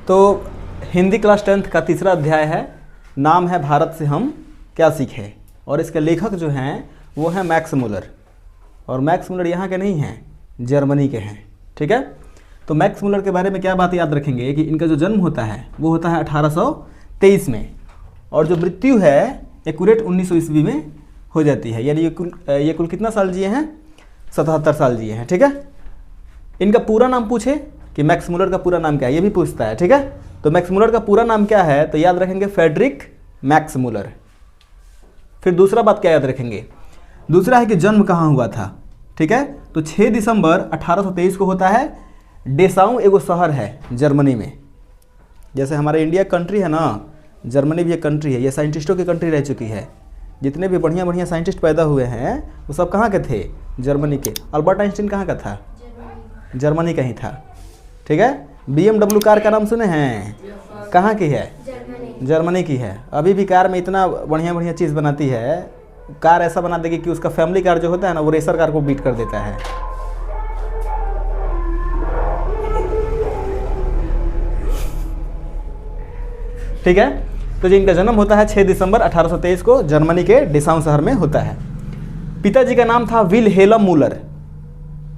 तो Hindi class 10th का तीसरा अध्याय है, नाम है भारत से हम क्या सीखे, और इसके लेखक जो हैं वो हैं मैक्स मुलर। और मैक्स मुलर यहाँ के नहीं हैं, जर्मनी के हैं। ठीक है, तो मैक्स मुलर के बारे में क्या बात याद रखेंगे कि इनका जो जन्म होता है वो होता है 1823 में, और जो मृत्यु है एक्यूरेट 1900 ईस्वी में हो जाती है। यानी ये कुल कितना साल जिए हैं? 77 साल जिए हैं। ठीक है, इनका पूरा नाम पूछे कि मैक्स मुलर का पूरा नाम क्या है, ये भी पूछता है। ठीक है, तो मैक्स मुलर का पूरा नाम क्या है? तो याद रखेंगे फ्रेडरिक मैक्स मुलर। फिर दूसरा बात क्या याद रखेंगे? दूसरा है कि जन्म कहाँ हुआ था। ठीक है, तो 6 दिसंबर 1823 को होता है डेसाऊ, एगो शहर है जर्मनी में। जैसे हमारे इंडिया कंट्री है ना, जर्मनी भी एक कंट्री है, ये साइंटिस्टों की कंट्री रह चुकी है। जितने भी बढ़िया बढ़िया साइंटिस्ट पैदा हुए हैं वो सब कहाँ के थे? जर्मनी के। अल्बर्ट आइंस्टीन कहाँ का था? जर्मनी का ही था। ठीक है, BMW कार का नाम सुने हैं? कहाँ की है? जर्मनी की है। अभी भी कार में इतना बढ़िया बढ़िया चीज़ बनाती है, कार ऐसा बना देगी कि उसका फैमिली कार जो होता है ना वो रेसर कार को बीट कर देता है। ठीक है, तो जिनका जन्म होता है 6 दिसंबर 1823 को जर्मनी के डेसाऊ शहर में होता है। पिताजी का नाम था विलहेल्म मूलर,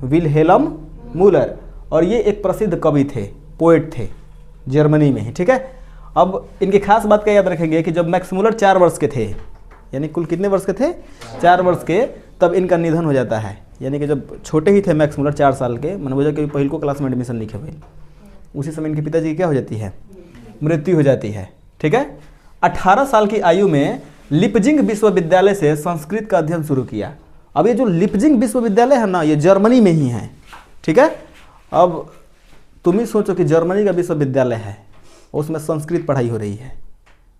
विलहेल्म मूलर, और ये एक प्रसिद्ध कवि थे, पोएट थे जर्मनी में ही। ठीक है, अब इनकी खास बात क्या याद रखेंगे कि जब मैक्स मुलर 4 वर्ष के थे, यानी कुल कितने वर्ष के थे? 4 वर्ष के, तब इनका निधन हो जाता है। यानी कि जब छोटे ही थे मैक्स मुलर 4 साल के, मैंने बोला कि पहिल को क्लास में एडमिशन लिखे हुए, उसी समय इनके पिताजी की क्या हो जाती है? मृत्यु हो जाती है। ठीक है, 18 साल की आयु में लिपजिंग विश्वविद्यालय से संस्कृत का अध्ययन शुरू किया। अब ये जो लिपजिंग विश्वविद्यालय है ना, ये जर्मनी में ही है। ठीक है, अब तुम ही सोचो कि जर्मनी का विश्वविद्यालय है, उसमें संस्कृत पढ़ाई हो रही है,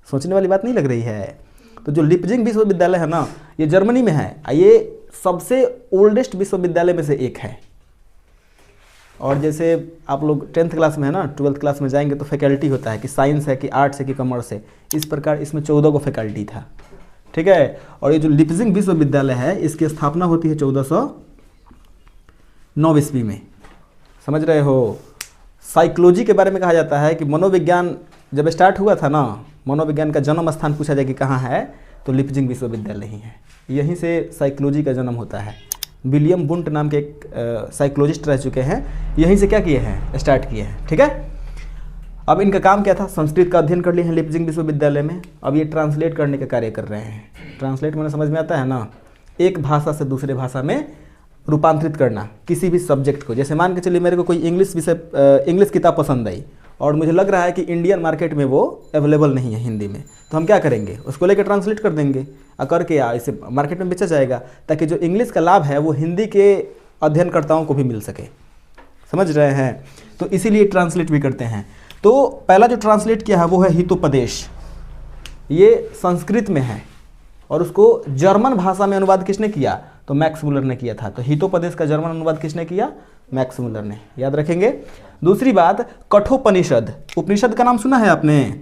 सोचने वाली बात नहीं लग रही है? तो जो लिपजिंग विश्वविद्यालय है ना, ये जर्मनी में है, ये सबसे ओल्डेस्ट विश्वविद्यालय में से एक है। और जैसे आप लोग 10th क्लास में है ना, 12th क्लास में जाएंगे तो फैकल्टी होता है कि साइंस है कि आर्ट्स है कि कॉमर्स है, इस प्रकार इसमें 14 को फैकल्टी था। ठीक है, और ये जो लिपजिंग विश्वविद्यालय है इसकी स्थापना होती है 1409 ईस्वी में। समझ रहे हो? साइकोलॉजी के बारे में कहा जाता है कि मनोविज्ञान जब स्टार्ट हुआ था ना, मनोविज्ञान का जन्म स्थान पूछा जाए कि कहाँ है, तो लिपजिंग विश्वविद्यालय ही है। यहीं से साइकोलॉजी का जन्म होता है। विलियम बुंट नाम के एक साइकोलॉजिस्ट रह चुके हैं, यहीं से क्या किए हैं? स्टार्ट किए हैं। ठीक है, अब इनका काम क्या था? संस्कृत का अध्ययन कर लिए हैं लिपजिंग विश्वविद्यालय में। अब ये ट्रांसलेट करने का कार्य कर रहे हैं। ट्रांसलेट मैंने समझ में आता है ना, एक भाषा से दूसरे भाषा में रूपांतरित करना किसी भी सब्जेक्ट को। जैसे मान के चलिए मेरे को कोई इंग्लिश किताब पसंद आई और मुझे लग रहा है कि इंडियन मार्केट में वो अवेलेबल नहीं है हिंदी में, तो हम क्या करेंगे? उसको लेकर ट्रांसलेट कर देंगे और करके इसे मार्केट में बेचा जाएगा, ताकि जो इंग्लिश का लाभ है वो हिंदी के अध्ययनकर्ताओं को भी मिल सके। समझ रहे हैं? तो इसीलिए ट्रांसलेट भी करते हैं। तो पहला जो ट्रांसलेट किया है वो है हितोपदेश, ये संस्कृत में है, और उसको जर्मन भाषा में अनुवाद किसने किया? तो मैक्स मुलर ने किया था। तो हितोपदेश का जर्मन अनुवाद किसने किया? मैक्स मुलर ने। याद रखेंगे। दूसरी बात, कठोपनिषद। उपनिषद का नाम सुना है आपने?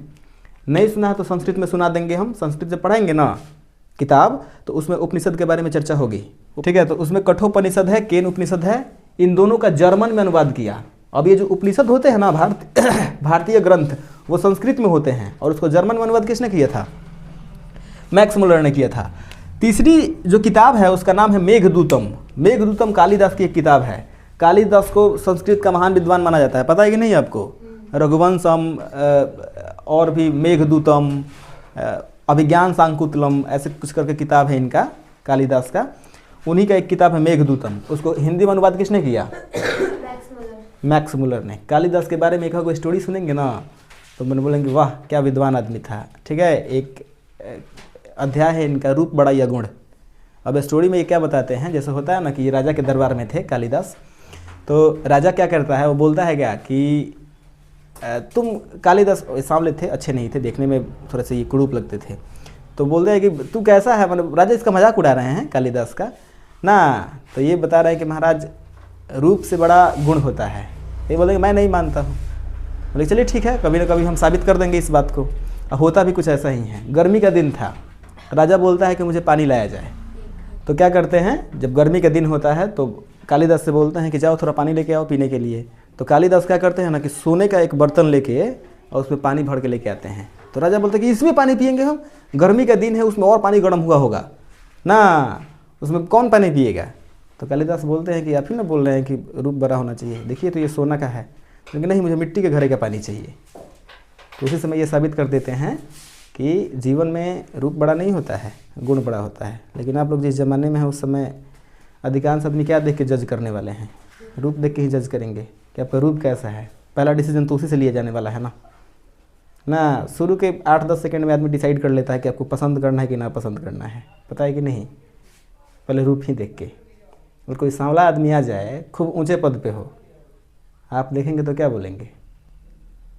नहीं सुना है तो संस्कृत में सुना देंगे हम। संस्कृत जब पढ़ाएंगे ना किताब, तो उसमें उपनिषद के बारे में चर्चा होगी। ठीक है, तो उसमें कठोपनिषद है, केन उपनिषद है, इन दोनों का जर्मन में अनुवाद किया। अब ये जो उपनिषद होते हैं ना, भारतीय ग्रंथ, वो संस्कृत में होते हैं, और उसको जर्मन में अनुवाद किसने किया था? मैक्स मुलर ने किया था। तीसरी जो किताब है उसका नाम है मेघदूतम। मेघदूतम कालिदास की एक किताब है। कालिदास को संस्कृत का महान विद्वान माना जाता है, पता है कि नहीं आपको? रघुवंशम और भी मेघदूतम, अभिज्ञान शाकुंतलम, ऐसे कुछ करके किताब है इनका, कालिदास का। उन्हीं का एक किताब है मेघदूतम। उसको हिंदी में अनुवाद किसने किया? मैक्स मुलर ने। कालिदास के बारे में एक कोई स्टोरी सुनेंगे ना तो मैंने बोलेंगे वाह क्या विद्वान आदमी था। ठीक है, एक अध्याय है इनका, रूप बड़ा या गुण। अब स्टोरी में ये क्या बताते हैं, जैसे होता है ना कि ये राजा के दरबार में थे कालिदास, तो राजा क्या करता है, वो बोलता है क्या कि तुम, कालिदास सांवले थे, अच्छे नहीं थे, देखने में थोड़े से ये कुरूप लगते थे, तो बोलते हैं कि तू कैसा है, मतलब राजा इसका मजाक उड़ा रहे हैं कालिदास का ना। तो ये बता रहे हैं कि महाराज रूप से बड़ा गुण होता है। ये बोलेंगे मैं नहीं मानता हूँ। बोले चलिए ठीक है, कभी ना कभी हम साबित कर देंगे इस बात को। होता भी कुछ ऐसा ही है। गर्मी का दिन था, राजा बोलता है कि मुझे पानी लाया जाए। तो क्या करते हैं, जब गर्मी का दिन होता है तो कालिदास से बोलते हैं कि जाओ थोड़ा पानी लेके आओ पीने के लिए। तो कालिदास क्या करते हैं ना कि सोने का एक बर्तन लेके और उसमें पानी भर के लेके आते हैं। तो राजा बोलते हैं कि इसमें पानी पिएंगे हम, गर्मी का दिन है, उसमें और पानी गर्म हुआ होगा ना, उसमें कौन पानी पिएगा। तो कालिदास बोलते हैं कि आप ही ना बोल रहे हैं कि रूप बड़ा होना चाहिए, देखिए तो ये सोना का है, लेकिन नहीं, मुझे मिट्टी के घड़े का पानी चाहिए। तो उसी समय ये साबित कर देते हैं कि जीवन में रूप बड़ा नहीं होता है, गुण बड़ा होता है। लेकिन आप लोग जिस ज़माने में हैं उस समय अधिकांश आदमी क्या देख के जज करने वाले हैं, रूप देख के ही जज करेंगे कि आपका रूप कैसा है। पहला डिसीजन तो उसी से लिया जाने वाला है ना। शुरू के 8-10 सेकंड में आदमी डिसाइड कर लेता है कि आपको पसंद करना है कि ना पसंद करना है, पता है कि नहीं, पहले रूप ही देख के। और कोई सांवला आदमी आ जाए, खूब ऊंचे पद पे हो, आप देखेंगे तो क्या बोलेंगे,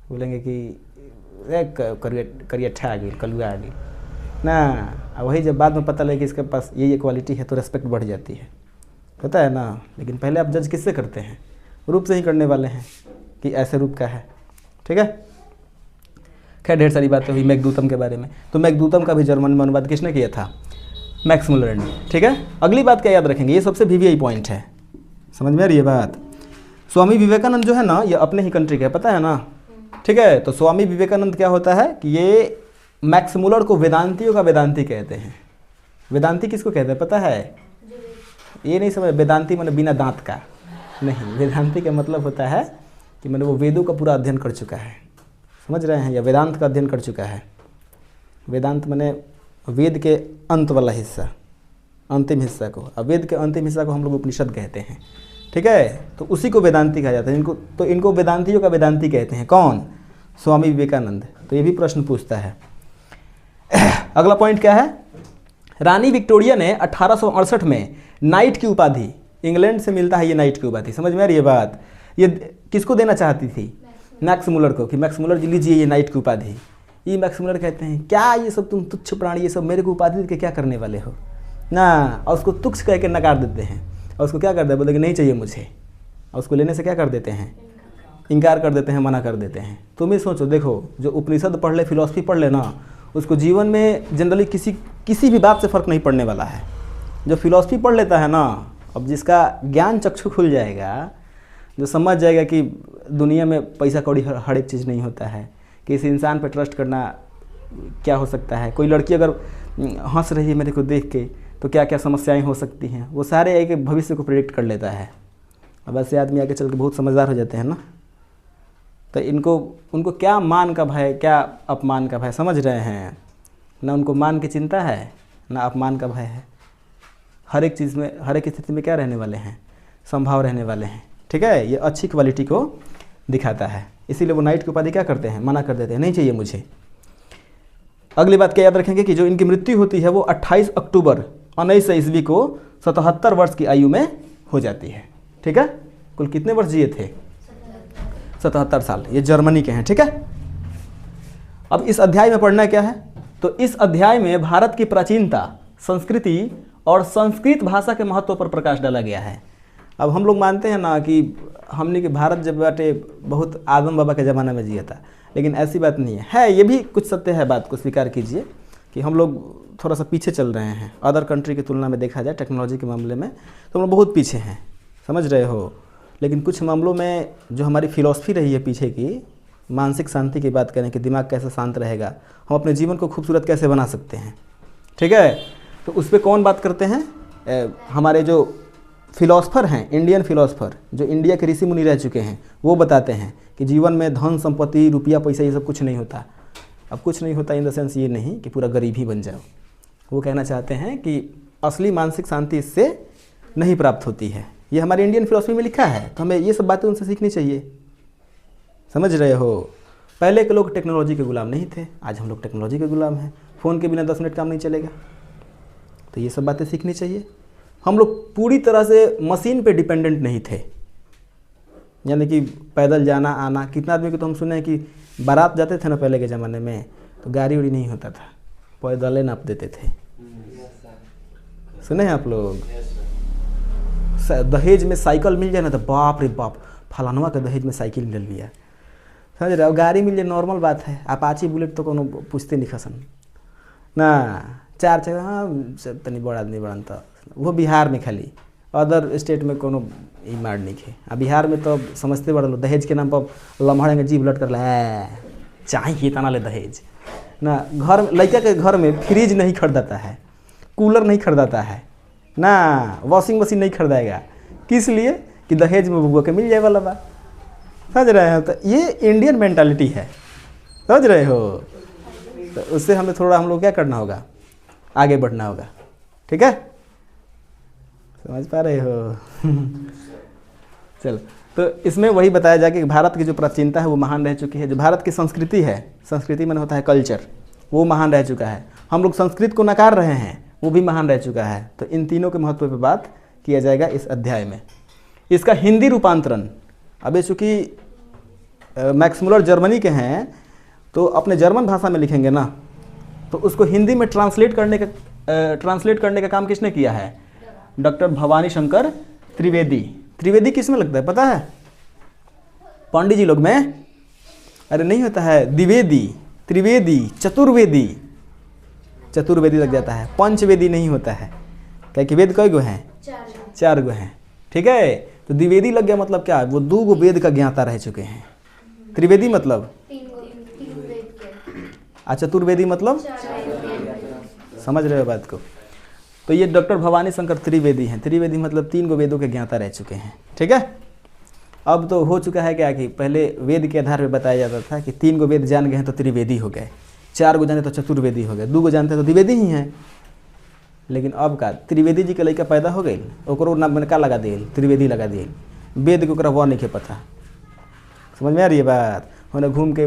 बोलेंगे कि करियठा आ गई, कलुआ आ गई ना। वही जब बाद में पता लगे कि इसके पास ये क्वालिटी है तो रेस्पेक्ट बढ़ जाती है, पता है ना। लेकिन पहले आप जज किससे करते हैं, रूप से ही करने वाले हैं कि ऐसे रूप का है, ठीक है। खैर ढेर सारी बातें हुई मेघदूतम के बारे में। तो मेघदूतम का भी जर्मन में अनुवाद किसने किया था, मैक्स मुलर ने, ठीक है। अगली बात क्या याद रखेंगे, ये सबसे VVI पॉइंट है, समझ में आ रही है बात। स्वामी विवेकानंद जो है ना, ये अपने ही कंट्री का है, पता है ना, ठीक है। तो स्वामी विवेकानंद क्या होता है कि ये मैक्स मुलर को वेदांतियों का वेदांती कहते हैं। वेदांती किसको कहते हैं पता है, ये नहीं समझ, वेदांती मैंने बिना दांत का नहीं, वेदांती का मतलब होता है कि मैंने वो वेदों का पूरा अध्ययन कर चुका है, समझ रहे हैं, या वेदांत का अध्ययन कर चुका है। वेदांत मैंने वेद के अंत वाला हिस्सा, अंतिम हिस्सा को, अब वेद के अंतिम हिस्सा को हम लोग उपनिषद कहते हैं, ठीक है। तो उसी को वेदांती कहा जाता है। इनको वेदांतियों का वेदांती कहते हैं, कौन, स्वामी विवेकानंद। तो ये भी प्रश्न पूछता है। अगला पॉइंट क्या है, रानी विक्टोरिया ने 1868 में नाइट की उपाधि, इंग्लैंड से मिलता है ये नाइट की उपाधि, समझ में आ रही है बात। ये किसको देना चाहती थी, मैक्स मुलर को, कि मैक्स मुलर जी लीजिए ये नाइट की उपाधि। ये मैक्स मुलर कहते हैं क्या ये सब तुम तुच्छ प्राणी, ये सब मेरे को उपाधि दे के क्या करने वाले हो ना, और उसको तुच्छ कह के नकार देते हैं। और उसको क्या करते हैं, बोलते कि नहीं चाहिए मुझे, और उसको लेने से क्या कर देते हैं, इनकार कर देते हैं, मना कर देते हैं। तुम ही सोचो, देखो जो उपनिषद पढ़ ले, फिलॉसफी पढ़ ले ना, उसको जीवन में जनरली किसी भी बात से फ़र्क नहीं पड़ने वाला है। जो फिलॉसफी पढ़ लेता है ना, अब जिसका ज्ञान चक्षु खुल जाएगा, जो समझ जाएगा कि दुनिया में पैसा कौड़ी हर एक चीज़ नहीं होता है, कि इस इंसान पर ट्रस्ट करना क्या हो सकता है, कोई लड़की अगर हंस रही है मेरे को देख के तो क्या क्या समस्याएं हो सकती हैं, वो सारे एक भविष्य को प्रेडिक्ट कर लेता है। अब ऐसे आदमी आगे चल के बहुत समझदार हो जाते हैं ना। तो उनको क्या मान का भय, क्या अपमान का भय, समझ रहे हैं ना। उनको मान की चिंता है ना अपमान का भय है। हर एक चीज़ में, हर एक स्थिति में क्या रहने वाले हैं, संभाव रहने वाले हैं, ठीक है। ये अच्छी क्वालिटी को दिखाता है, इसीलिए वो नाइट की उपाधि क्या करते हैं, मना कर देते हैं, नहीं चाहिए मुझे। अगली बात क्या याद रखेंगे कि जो इनकी मृत्यु होती है वो 28 अक्टूबर 1900 ईस्वी को 77 वर्ष की आयु में हो जाती है, ठीक है। कुल कितने वर्ष जिए थे, 77 साल। ये जर्मनी के हैं, ठीक है। अब इस अध्याय में पढ़ना क्या है, तो इस अध्याय में भारत की प्राचीनता, संस्कृति और संस्कृत भाषा के महत्व पर प्रकाश डाला गया है। अब हम लोग मानते हैं ना कि हमने कि भारत जब बाटे बहुत आदम बाबा के ज़माने में जिया था, लेकिन ऐसी बात नहीं है। ये भी कुछ सत्य है, बात को स्वीकार कीजिए कि हम लोग थोड़ा सा पीछे चल रहे हैं अदर कंट्री की तुलना में। देखा जाए टेक्नोलॉजी के मामले में तो हम लोग बहुत पीछे हैं, समझ रहे हो। लेकिन कुछ मामलों में जो हमारी फिलॉसफी रही है पीछे की, मानसिक शांति की बात करें कि दिमाग कैसे शांत रहेगा, हम अपने जीवन को खूबसूरत कैसे बना सकते हैं, ठीक है। तो उस पर कौन बात करते हैं, हमारे जो फिलॉसफर हैं, इंडियन फिलॉसफर जो इंडिया के ऋषि मुनि रह चुके हैं, वो बताते हैं कि जीवन में धन संपत्ति रुपया पैसा ये सब कुछ नहीं होता। अब कुछ नहीं होता इन द सेंस ये नहीं कि पूरा गरीब ही बन जाओ। वो कहना चाहते हैं कि असली मानसिक शांति इससे नहीं प्राप्त होती है। ये हमारे इंडियन फिलॉसफी में लिखा है, तो हमें ये सब बातें उनसे सीखनी चाहिए, समझ रहे हो। पहले के लोग टेक्नोलॉजी के गुलाम नहीं थे, आज हम लोग टेक्नोलॉजी के गुलाम हैं। फ़ोन के बिना 10 मिनट काम नहीं चलेगा, तो ये सब बातें सीखनी चाहिए। हम लोग पूरी तरह से मशीन पे डिपेंडेंट नहीं थे, यानी कि पैदल जाना आना। कितना आदमी को तो हम सुने हैं कि बारात जाते थे ना पहले के ज़माने में, तो गाड़ी उड़ी नहीं होता था, पैदल नाप देते थे, सुने हैं आप लोग। दहेज में साइकिल मिल जाए ना तो बाप रे बाप, फलानवा के दहेज में साइकिल मिल लिया, समझ रहे हो। गाड़ी मिल जाए नॉर्मल बात है, अपाची बुलेट तो कोनो पूछते नहीं खसन ना। 4 चक्का हाँ तनी बड़ा आदमी बड़न, तो वो बिहार में खाली, अदर स्टेट में कोनो ई मार नहीं है। बिहार में तो समझते बड़ा लो, दहेज के नाम पर लम्हाड़ेंगे जीभ लट कर ला, चाहिए तना ले दहेज ना। घर लड़का के घर में फ्रिज नहीं खरीदाता है, कूलर नहीं खरीदाता है ना, वॉशिंग मशीन नहीं खरीदाएगा। किस लिए? कि दहेज में बबुआ के मिल जाए वाला बा। समझ रहे हो? तो ये इंडियन मेंटालिटी है, समझ रहे हो? तो उससे हमें थोड़ा हम लोग क्या करना होगा, आगे बढ़ना होगा। ठीक है, समझ पा रहे हो? चलो, तो इसमें वही बताया जाए कि भारत की जो प्राचीनता है वो महान रह चुकी है। जो भारत की संस्कृति है, संस्कृति में होता है कल्चर, वो महान रह चुका है। हम लोग संस्कृत को नकार रहे हैं, वो भी महान रह चुका है। तो इन तीनों के महत्व पर बात किया जाएगा इस अध्याय में। इसका हिंदी रूपांतरण, अब ये चूँकि मैक्स मुलर जर्मनी के हैं तो अपने जर्मन भाषा में लिखेंगे ना, तो उसको हिंदी में ट्रांसलेट करने का काम किसने किया है? डॉक्टर भवानी शंकर त्रिवेदी। त्रिवेदी किस में लगता है पता है? पंडित जी लोग में? अरे नहीं होता है, द्विवेदी, त्रिवेदी, चतुर्वेदी। चतुर्वेदी लग जाता है, पंचवेदी नहीं होता है। क्या कि वेद कई गो हैं? 4 गो हैं। ठीक है, तो द्विवेदी लग गया, मतलब क्या? वो 2 गो वेद का ज्ञाता रह चुके हैं। त्रिवेदी मतलब? 3 वेद के। चतुर्वेदी मतलब? समझ रहे हो बात को? तो ये डॉक्टर भवानी शंकर त्रिवेदी हैं। त्रिवेदी मतलब 3 गो वेदों के ज्ञाता रह चुके हैं। ठीक है, अब तो हो चुका है क्या कि पहले वेद के आधार पर बताया जाता था कि 3 गो वेद जान गए हैं तो त्रिवेदी हो गए, 4 गो जाने तो चतुर्वेदी हो गए, 2 गो जानते हैं तो द्विवेदी ही हैं। लेकिन अब का त्रिवेदी जी के लड़का पैदा हो गई, ओकरो नाम का लगा दिए, त्रिवेदी लगा दिए। वेद के ओकरा वो नहीं के पता। समझ में आ रही है बात? उन्हें घूम के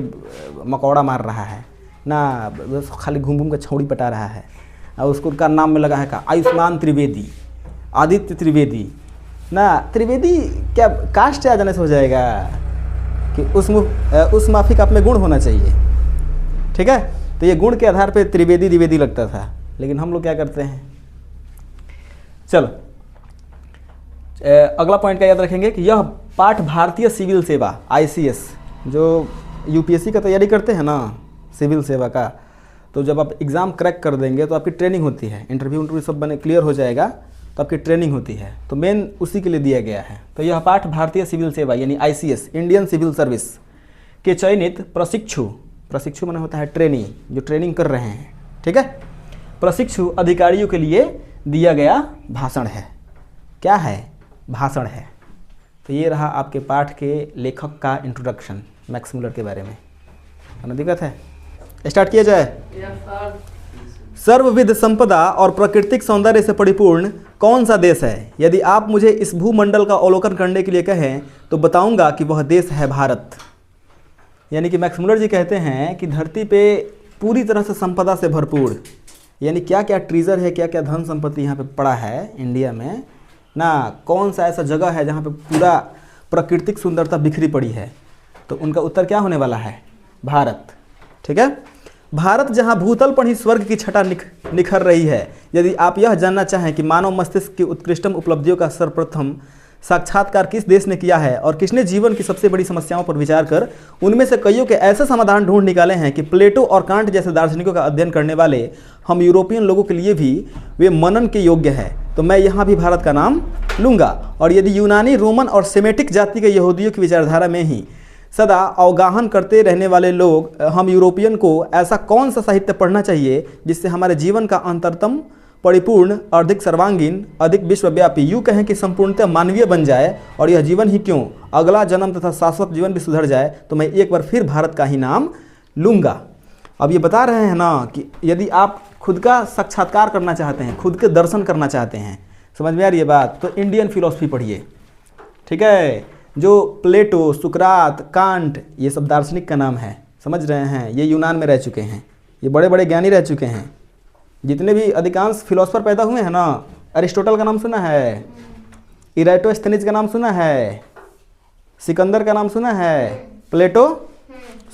मकौड़ा मार रहा है ना, बस खाली घूम घूम के छौड़ी पटा रहा है। और उसको का नाम में लगा है का आयुष्मान त्रिवेदी, आदित्य त्रिवेदी ना। त्रिवेदी क्या कास्ट आ जाने से हो जाएगा कि उस माफिक आप में गुण होना चाहिए। ठीक है, तो ये गुण के आधार पे त्रिवेदी द्विवेदी लगता था। लेकिन हम लोग क्या करते हैं, चलो अगला पॉइंट का याद रखेंगे कि यह पाठ भारतीय सिविल सेवा ICS, जो UPSC का तैयारी करते हैं ना, सिविल सेवा का, तो जब आप एग्ज़ाम क्रैक कर देंगे तो आपकी ट्रेनिंग होती है, इंटरव्यू सब बने क्लियर हो जाएगा तो आपकी ट्रेनिंग होती है। तो मेन उसी के लिए दिया गया है। तो यह पाठ भारतीय सिविल सेवा यानी ICS, इंडियन सिविल सर्विस के चयनित प्रशिक्षु माने होता है ट्रेनी, जो ट्रेनिंग कर रहे हैं। ठीक है, प्रशिक्षु अधिकारियों के लिए दिया गया भाषण है। क्या है? भाषण है। तो ये रहा आपके पाठ के लेखक का इंट्रोडक्शन मैक्स मुलर के बारे में। है ना, दिक्कत है? स्टार्ट किया जाए। सर्वविध संपदा और प्राकृतिक सौंदर्य से परिपूर्ण कौन सा देश है? यदि आप मुझे इस भूमंडल का अवलोकन करने के लिए कहें तो बताऊंगा कि वह देश है भारत। यानी कि मैक्स मुलर जी कहते हैं कि धरती पे पूरी तरह से संपदा से भरपूर, यानी क्या क्या ट्रीजर है, क्या क्या धन संपत्ति यहाँ पे पड़ा है इंडिया में ना, कौन सा ऐसा जगह है जहाँ पे पूरा प्राकृतिक सुंदरता बिखरी पड़ी है? तो उनका उत्तर क्या होने वाला है? भारत। ठीक है, भारत जहाँ भूतल पर ही स्वर्ग की छटा निखर रही है। यदि आप यह जानना चाहें कि मानव मस्तिष्क की उत्कृष्टम उपलब्धियों का सर्वप्रथम साक्षात्कार किस देश ने किया है और किसने जीवन की सबसे बड़ी समस्याओं पर विचार कर उनमें से कईयों के ऐसे समाधान ढूंढ निकाले हैं कि प्लेटो और कांट जैसे दार्शनिकों का अध्ययन करने वाले हम यूरोपियन लोगों के लिए भी वे मनन के योग्य है, तो मैं यहाँ भी भारत का नाम लूँगा। और यदि यूनानी, रोमन और सेमेटिक जाति के यहूदियों की विचारधारा में ही सदा अवगाहन करते रहने वाले लोग हम यूरोपियन को ऐसा कौन सा साहित्य पढ़ना चाहिए जिससे हमारे जीवन का अंतरतम परिपूर्ण, अधिक सर्वांगीण, अधिक विश्वव्यापी, यूँ कहें कि संपूर्णतः मानवीय बन जाए, और यह जीवन ही क्यों अगला जन्म तथा शाश्वत जीवन भी सुधर जाए, तो मैं एक बार फिर भारत का ही नाम लूँगा। अब ये बता रहे हैं ना कि यदि आप खुद का साक्षात्कार करना चाहते हैं, खुद के दर्शन करना चाहते हैं, समझ में आ रही है बात, तो इंडियन फिलॉसफी पढ़िए। ठीक है, जो प्लेटो, सुकरात, कांट, ये सब दार्शनिक का नाम है, समझ रहे हैं? ये यूनान में रह चुके हैं, ये बड़े बड़े ज्ञानी रह चुके हैं। जितने भी अधिकांश फिलोसफर पैदा हुए हैं ना, अरिस्टोटल का नाम सुना है, इराटोस्थेनीज का नाम सुना है, सिकंदर का नाम सुना है, प्लेटो,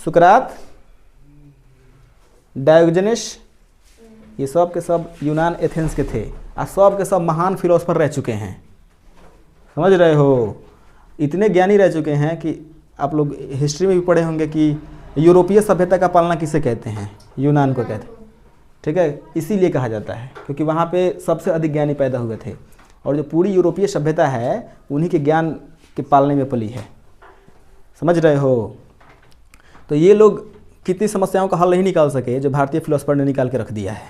सुकरात, डायोजनीस, ये सब के सब यूनान एथेंस के थे और सब के सब महान फिलोसफर रह चुके हैं। समझ रहे हो? इतने ज्ञानी रह चुके हैं कि आप लोग हिस्ट्री में भी पढ़े होंगे कि यूरोपीय सभ्यता का पालना किसे कहते हैं? यूनान को कहते हैं। ठीक है, इसीलिए कहा जाता है क्योंकि वहाँ पे सबसे अधिक ज्ञानी पैदा हुए थे, और जो पूरी यूरोपीय सभ्यता है उन्हीं के ज्ञान के पालने में पली है। समझ रहे हो? तो ये लोग कितनी समस्याओं का हल नहीं निकाल सके जो भारतीय फिलोसफर ने निकाल के रख दिया है।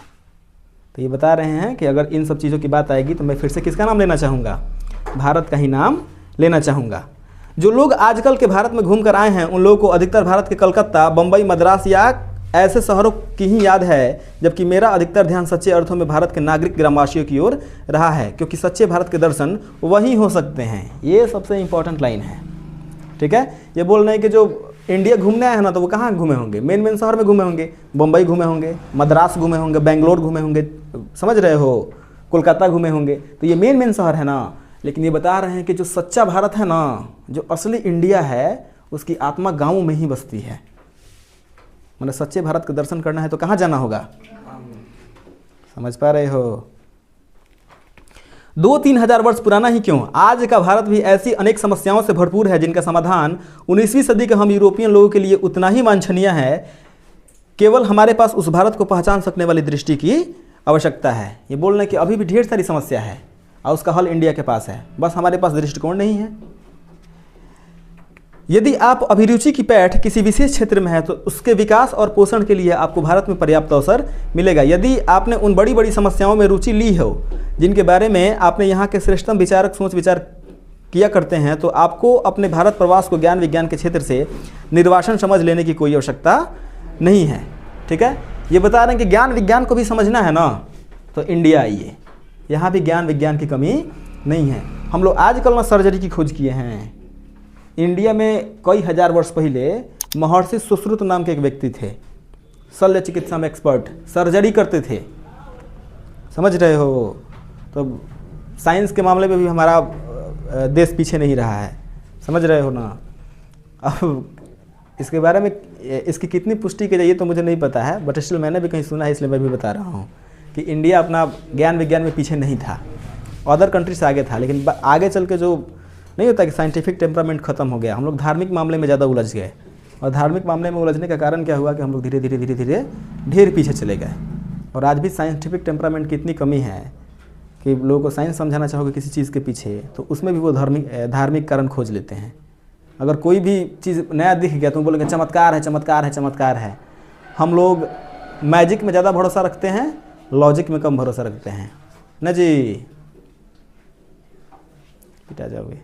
तो ये बता रहे हैं कि अगर इन सब चीज़ों की बात आएगी तो मैं फिर से किसका नाम लेना चाहूँगा, भारत का ही नाम लेना चाहूँगा। जो लोग आजकल के भारत में घूम कर आए हैं उन लोगों को अधिकतर भारत के कलकत्ता, बम्बई, मद्रास या ऐसे शहरों की ही याद है, जबकि मेरा अधिकतर ध्यान सच्चे अर्थों में भारत के नागरिक ग्रामवासियों की ओर रहा है, क्योंकि सच्चे भारत के दर्शन वही हो सकते हैं। ये सबसे इम्पोर्टेंट लाइन है, ठीक है। ये बोल रहे हैं कि जो इंडिया घूमने आए हैं ना तो वो कहाँ घूमे होंगे, मेन शहर में घूमे होंगे, बम्बई घूमे होंगे, मद्रास घूमे होंगे, बेंगलोर घूमे होंगे, समझ रहे हो, कोलकाता घूमे होंगे, तो ये मेन शहर है ना। लेकिन ये बता रहे हैं कि जो सच्चा भारत है ना, जो असली इंडिया है, उसकी आत्मा गाँव में ही बसती है। मतलब सच्चे भारत का दर्शन करना है तो कहाँ जाना होगा, समझ पा रहे हो। 2-3 हज़ार वर्ष पुराना ही क्यों, आज का भारत भी ऐसी अनेक समस्याओं से भरपूर है जिनका समाधान 19वीं सदी के हम यूरोपियन लोगों के लिए उतना ही वांछनीय है। केवल हमारे पास उस भारत को पहचान सकने वाली दृष्टि की आवश्यकता है। ये बोल रहे हैं कि अभी भी ढेर सारी समस्या है और उसका हल इंडिया के पास है, बस हमारे पास दृष्टिकोण नहीं है। यदि आप अभिरुचि की पैठ किसी विशेष क्षेत्र में है तो उसके विकास और पोषण के लिए आपको भारत में पर्याप्त अवसर मिलेगा। यदि आपने उन बड़ी बड़ी समस्याओं में रुचि ली हो जिनके बारे में आपने यहाँ के श्रेष्ठतम विचारक सोच विचार किया करते हैं, तो आपको अपने भारत प्रवास को ज्ञान विज्ञान के क्षेत्र से निर्वासन समझ लेने की कोई आवश्यकता नहीं है, ठीक है। ये बता रहे हैं कि ज्ञान विज्ञान को भी समझना है ना तो इंडिया आइए, यहाँ भी ज्ञान विज्ञान की कमी नहीं है। हम लोग आजकल ना सर्जरी की खोज किए हैं। इंडिया में कई हजार वर्ष पहले महर्षि सुश्रुत नाम के एक व्यक्ति थे, शल्य चिकित्सा में एक्सपर्ट, सर्जरी करते थे, समझ रहे हो। तो साइंस के मामले में भी हमारा देश पीछे नहीं रहा है, समझ रहे हो ना। अब इसके बारे में इसकी कितनी पुष्टि की जाए तो मुझे नहीं पता है, बट स्टिल मैंने भी कहीं सुना है, इसलिए मैं भी बता रहा हूँ कि इंडिया अपना ज्ञान विज्ञान में पीछे नहीं था, अदर कंट्री से आगे था। लेकिन आगे चल के जो नहीं होता कि साइंटिफिक टेम्परामेंट खत्म हो गया, हम लोग धार्मिक मामले में ज़्यादा उलझ गए, और धार्मिक मामले में उलझने का कारण क्या हुआ कि हम लोग धीरे धीरे ढेर पीछे चले गए। और आज भी साइंटिफिक टेम्परामेंट की इतनी कमी है कि लोगों को साइंस समझाना चाहोगे किसी चीज़ के पीछे तो उसमें भी वो धार्मिक कारण खोज लेते हैं। अगर कोई भी चीज़ नया दिख गया तो बोलेंगे चमत्कार है, चमत्कार है, चमत्कार है। हम लोग मैजिक में ज़्यादा भरोसा रखते हैं, लॉजिक में कम भरोसा रखते हैं ना जी, पिटा जाओगे।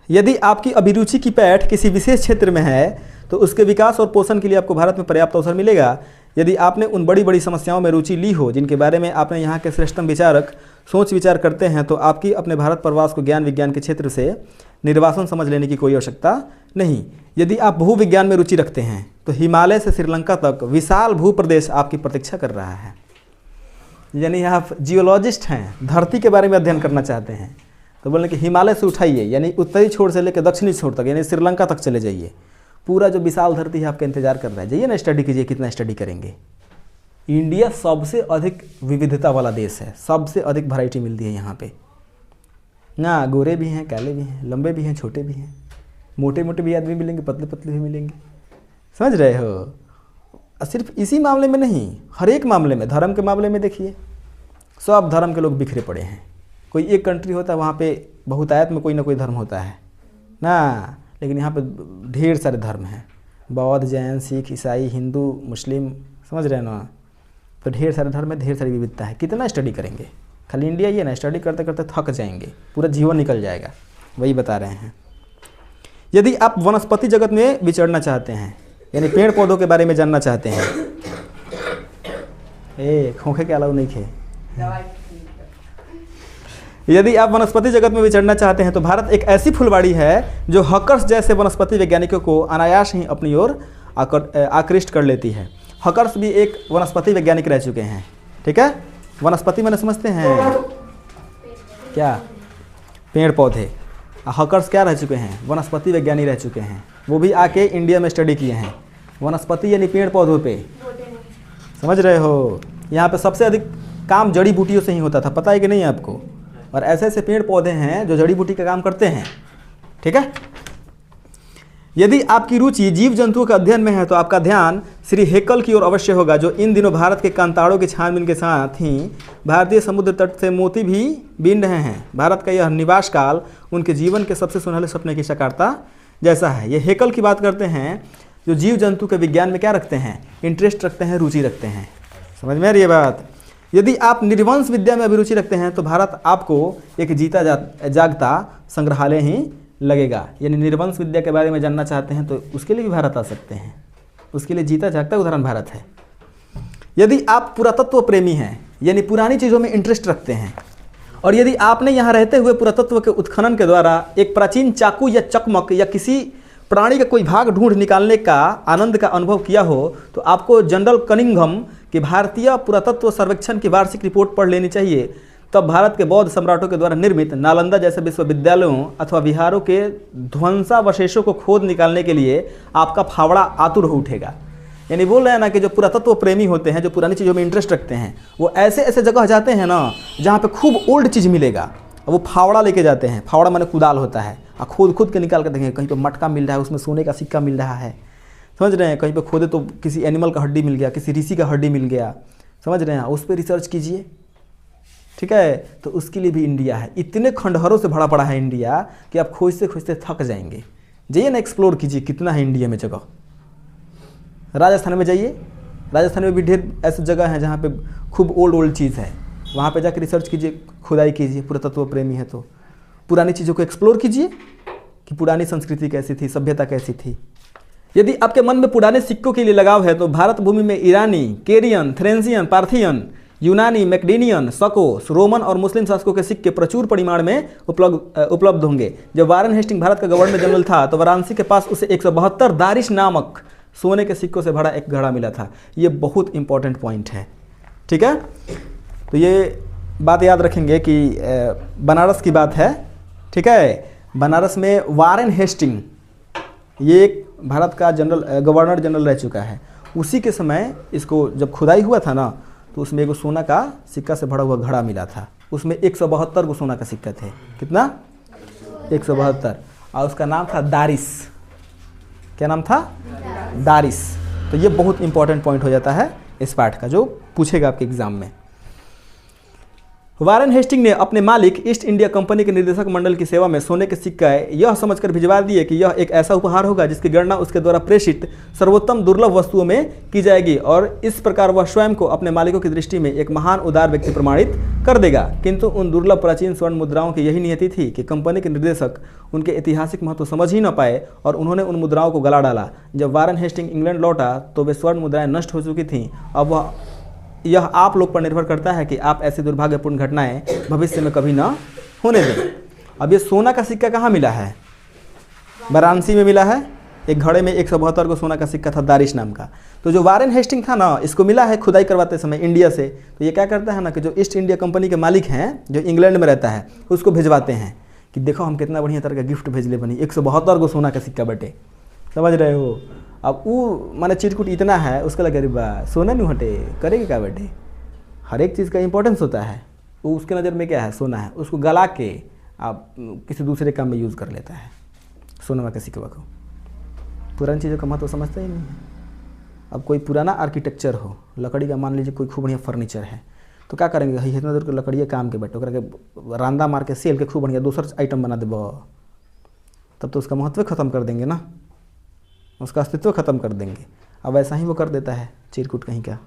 यदि आपकी अभिरुचि की पैठ किसी विशेष क्षेत्र में है तो उसके विकास और पोषण के लिए आपको भारत में पर्याप्त अवसर मिलेगा। यदि आपने उन बड़ी बड़ी समस्याओं में रुचि ली हो जिनके बारे में आपने यहाँ के श्रेष्ठतम विचारक सोच विचार करते हैं, तो आपकी अपने भारत प्रवास को ज्ञान विज्ञान के क्षेत्र से निर्वासन समझ लेने की कोई आवश्यकता नहीं। यदि आप भूविज्ञान में रुचि रखते हैं तो हिमालय से श्रीलंका तक विशाल भूप्रदेश आपकी प्रतीक्षा कर रहा है। यानी आप जियोलॉजिस्ट हैं, धरती के बारे में अध्ययन करना चाहते हैं तो बोले कि हिमालय से उठाइए, यानी उत्तरी छोर से लेकर दक्षिणी छोर तक, यानी श्रीलंका तक चले जाइए। पूरा जो विशाल धरती है आपका इंतजार कर रहा है, जाइए ना, स्टडी कीजिए। कितना स्टडी करेंगे। इंडिया सबसे अधिक विविधता वाला देश है, सबसे अधिक वैरायटी मिलती है यहाँ पे ना। गोरे भी हैं, काले भी हैं, लंबे भी हैं, छोटे भी हैं, मोटे मोटे भी आदमी मिलेंगे, पतले पतले भी मिलेंगे, समझ रहे हो। सिर्फ इसी मामले में नहीं, हर एक मामले में, धर्म के मामले में देखिए, सब धर्म के लोग बिखरे पड़े हैं। कोई एक कंट्री होता है वहाँ पे बहुतायत में कोई ना कोई धर्म होता है ना, लेकिन यहाँ पे ढेर सारे धर्म हैं, बौद्ध, जैन, सिख, ईसाई, हिंदू, मुस्लिम, समझ रहे हैं ना। तो ढेर सारे धर्म में ढेर सारी विविधता है। कितना स्टडी करेंगे, खाली इंडिया ये ना, स्टडी करते करते थक जाएंगे, पूरा जीवन निकल जाएगा। वही बता रहे हैं। यदि आप वनस्पति जगत में विचरना चाहते हैं, यानी पेड़ पौधों के बारे में जानना चाहते हैं, खोखे के अलावा नहीं खे, यदि आप वनस्पति जगत में विचरना चाहते हैं तो भारत एक ऐसी फुलवाड़ी है जो हकर्स जैसे वनस्पति वैज्ञानिकों को अनायास ही अपनी ओर आकृष्ट कर लेती है। हकर्स भी एक वनस्पति वैज्ञानिक रह चुके हैं, ठीक है। वनस्पति मैंने समझते हैं क्या, पेड़ पौधे। हकर्स क्या रह चुके हैं, वनस्पति वैज्ञानिक रह चुके हैं। वो भी आके इंडिया में स्टडी किए हैं, वनस्पति यानी पेड़ पौधों पे, समझ रहे हो। यहाँ पे सबसे अधिक काम जड़ी बूटियों से ही होता था, पता है कि नहीं आपको। और ऐसे ऐसे पेड़ पौधे हैं जो जड़ी बूटी का काम करते हैं, ठीक है। यदि आपकी रुचि जीव जंतुओं के अध्ययन में है तो आपका ध्यान श्री हेकल की ओर अवश्य होगा, जो इन दिनों भारत के कांताड़ों की छानबीन के साथ ही भारतीय समुद्र तट से मोती भी बीन रहे हैं। भारत का यह निवास काल उनके जीवन के सबसे सुनहरे सपने की साकारता जैसा है। ये हेकल की बात करते हैं जो जीव जंतु के विज्ञान में क्या रखते हैं, इंटरेस्ट रखते हैं, रुचि रखते हैं। समझ में आ रही है बात। यदि आप निर्वंश विद्या में अभिरुचि रखते हैं तो भारत आपको एक जीता जागता संग्रहालय ही लगेगा। यानी निर्वंश विद्या के बारे में जानना चाहते हैं तो उसके लिए भी भारत आ सकते हैं, उसके लिए जीता जागता उदाहरण भारत है। यदि आप पुरातत्व प्रेमी हैं, यानी पुरानी चीज़ों में इंटरेस्ट रखते हैं, और यदि आपने यहाँ रहते हुए पुरातत्व के उत्खनन के द्वारा एक प्राचीन चाकू या चकमक या किसी प्राणी का कोई भाग ढूंढ निकालने का आनंद का अनुभव किया हो, तो आपको जनरल कनिंघम की भारतीय पुरातत्व सर्वेक्षण की वार्षिक रिपोर्ट पढ़ लेनी चाहिए। तब भारत के बौद्ध सम्राटों के द्वारा निर्मित नालंदा जैसे विश्वविद्यालयों अथवा विहारों के ध्वंसावशेषों को खोद निकालने के लिए आपका फावड़ा आतुर हो उठेगा। यानी बोल रहे हैं ना कि जो पुरातत्व प्रेमी होते हैं, जो पुरानी चीज़ों में इंटरेस्ट रखते हैं, वो ऐसे ऐसे जगह जाते हैं ना जहाँ पे खूब ओल्ड चीज़ मिलेगा, वो फावड़ा लेके जाते हैं। फावड़ा माने कुदाल होता है, और खुद के निकाल कर देखेंगे, कहीं पे मटका मिल रहा है, उसमें सोने का सिक्का मिल रहा है, समझ रहे हैं, कहीं पे खोदे तो किसी एनिमल का हड्डी मिल गया, किसी ऋषि का हड्डी मिल गया, समझ रहे हैं, उस पर रिसर्च कीजिए, ठीक है। तो उसके लिए भी इंडिया है। इतने खंडहरों से भरा पड़ा है इंडिया कि आप खोजते खोजते थक जाएंगे। जाइए ना, एक्सप्लोर कीजिए कितना है इंडिया में जगह। राजस्थान में जाइए, राजस्थान में भी ढेर ऐसी जगह है जहाँ पे खूब ओल्ड चीज़ है, वहाँ पे जाकर रिसर्च कीजिए, खुदाई कीजिए, पुरातत्व प्रेमी है तो पुरानी चीज़ों को एक्सप्लोर कीजिए कि पुरानी संस्कृति कैसी थी, सभ्यता कैसी थी। यदि आपके मन में पुराने सिक्कों के लिए लगाव है तो भारत भूमि में ईरानी, केरियन, थ्रेंसियन, पार्थियन, यूनानी, मैकडेनियन, सको, रोमन और मुस्लिम शासकों के सिक्के प्रचुर परिमाण में उपलब्ध होंगे। जब वारेन हेस्टिंग भारत का गवर्नर जनरल था तो वाराणसी के पास उसे 172 दारिश नामक सोने के सिक्कों से भरा एक घड़ा मिला था। ये बहुत इंपॉर्टेंट पॉइंट है, ठीक है। तो ये बात याद रखेंगे कि बनारस की बात है, ठीक है। बनारस में वारेन हेस्टिंग ये एक भारत का गवर्नर जनरल रह चुका है। उसी के समय इसको जब खुदाई हुआ था ना, तो उसमें एक सोना का सिक्का से भरा हुआ घड़ा मिला था। उसमें 172 गो सोना का सिक्का थे। कितना? 172। और उसका नाम था दारिस। क्या नाम था? दारिस। तो ये बहुत इंपॉर्टेंट पॉइंट हो जाता है इस पाठ का, जो पूछेगा आपके एग्जाम में। वारेन हेस्टिंग ने अपने मालिक ईस्ट इंडिया कंपनी के निर्देशक मंडल की सेवा में सोने के सिक्के यह समझकर भिजवा दिए कि यह एक ऐसा उपहार होगा जिसकी गणना उसके द्वारा प्रेषित सर्वोत्तम दुर्लभ वस्तुओं में की जाएगी, और इस प्रकार वह स्वयं को अपने मालिकों की दृष्टि में एक महान उदार व्यक्ति प्रमाणित कर देगा। किंतु उन दुर्लभ प्राचीन स्वर्ण मुद्राओं की यही नियति थी कि कंपनी के निर्देशक उनके ऐतिहासिक महत्व समझ ही न पाए और उन्होंने उन मुद्राओं को गला डाला। जब वारेन हेस्टिंग इंग्लैंड लौटा तो वे स्वर्ण मुद्राएं नष्ट हो चुकी थीं। अब यह आप लोग पर निर्भर करता है कि आप ऐसी दुर्भाग्यपूर्ण घटनाएं भविष्य में कभी ना होने दें। अब ये सोना का सिक्का कहाँ मिला है? वाराणसी में मिला है। एक घड़े में 172 को सोना का सिक्का था, दारिश नाम का। तो जो वारेन हेस्टिंग था ना, इसको मिला है खुदाई करवाते समय इंडिया से। तो ये क्या करता है ना कि जो ईस्ट इंडिया कंपनी के मालिक हैं, जो इंग्लैंड में रहता है, उसको भिजवाते हैं कि देखो हम कितना बढ़िया तरह का गिफ्ट भेजले बनी, 172 को सोना का सिक्का बटे, समझ रहे हो। अब वो माने चिरकुट इतना है, उसका लगे अरे बा सोना नहीं हटे, करेगी क्या बेटे। हर एक चीज़ का इंपॉर्टेंस होता है। वो उसके नज़र में क्या है? सोना है। उसको गला के आप किसी दूसरे काम में यूज़ कर लेता है सोनमा के सिक्के को। पुरानी चीज़ों का महत्व समझता ही नहीं है। अब कोई पुराना आर्किटेक्चर हो, लकड़ी का, मान लीजिए कोई खूब बढ़िया फर्नीचर है, तो क्या करेंगे? हई इतना दूर के लकड़िया काम के बैठो करके रांदा मार के सेल के खूब बढ़िया दूसरा आइटम बना देबो, तब तो उसका महत्व ख़त्म कर देंगे ना, उसका अस्तित्व ख़त्म कर देंगे। अब ऐसा ही वो कर देता है चिरकुट कहीं का।